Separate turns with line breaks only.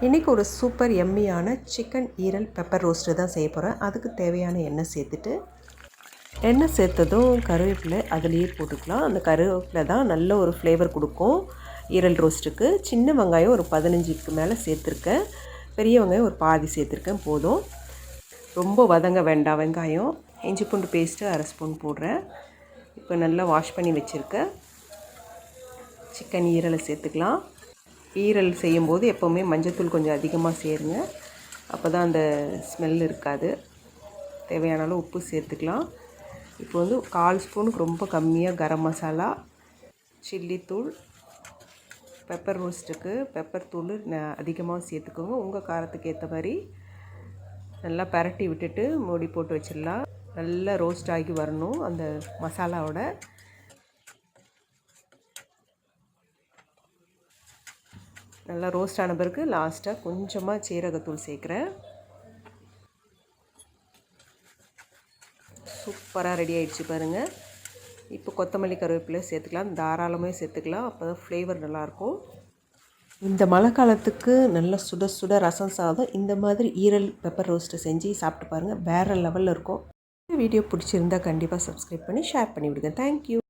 இன்றைக்கி ஒரு super எம்மியான chicken ஈரல் பெப்பர் ரோஸ்ட்டு தான் செய்ய போகிறேன். அதுக்கு தேவையான எண்ணெய் சேர்த்துட்டு, எண்ணெய் சேர்த்ததும் கருவேப்பிலை அதுலேயே போட்டுக்கலாம். அந்த கருவேப்பிலை தான் நல்ல ஒரு ஃப்ளேவர் கொடுக்கும் ஈரல் ரோஸ்ட்டுக்கு. சின்ன வெங்காயம் ஒரு 15க்கு மேலே சேர்த்துருக்கேன். பெரிய வெங்காயம் ஒரு பாதி சேர்த்துருக்கேன் போதும். ரொம்ப வதங்க வேண்டாம் வெங்காயம். இஞ்சி பூண்டு பேஸ்ட்டு 1/2 ஸ்பூன் போடுறேன். இப்போ நல்லா வாஷ் பண்ணி வச்சுருக்கேன் சிக்கன் ஈரலை சேர்த்துக்கலாம். ஈரல் செய்யும்போது எப்போவுமே மஞ்சத்தூள் கொஞ்சம் அதிகமாக சேருங்க. அப்போ தான் அந்த ஸ்மெல் இருக்காது. தேவையான அளவு உப்பு சேர்த்துக்கலாம். இப்போ 1/4 ஸ்பூனுக்கு ரொம்ப கம்மியாக கரம் மசாலா, சில்லித்தூள், பெப்பர் ரோஸ்ட்டுக்கு பெப்பர் தூள் அதிகமாக சேர்த்துக்கோங்க. உங்கள் காரத்துக்கு ஏற்ற மாதிரி நல்லா பரட்டி விட்டுட்டு மூடி போட்டு வச்சிடலாம். நல்லா ரோஸ்ட் ஆகி வரணும் அந்த மசாலாவோட. நல்லா ரோஸ்ட் ஆன பிறகு லாஸ்ட்டாக கொஞ்சமாக சீரகத்தூள் சேர்க்குறேன். சூப்பராக ரெடி ஆகிடுச்சு பாருங்கள். இப்போ கொத்தமல்லி கருவேப்பிலை சேர்த்துக்கலாம். தாராளமாக சேர்த்துக்கலாம். அப்போ தான் ஃப்ளேவர் நல்லாயிருக்கும். இந்த மழை காலத்துக்கு நல்ல சுட சுட ரசம் சாதம் இந்த மாதிரி ஈரல் பெப்பர் ரோஸ்ட்டு செஞ்சு சாப்பிட்டு பாருங்கள். வேறு லெவலில் இருக்கும். இந்த வீடியோ பிடிச்சிருந்தால் கண்டிப்பாக சப்ஸ்கிரைப் பண்ணி ஷேர் பண்ணி விடுங்க. தேங்க்யூ.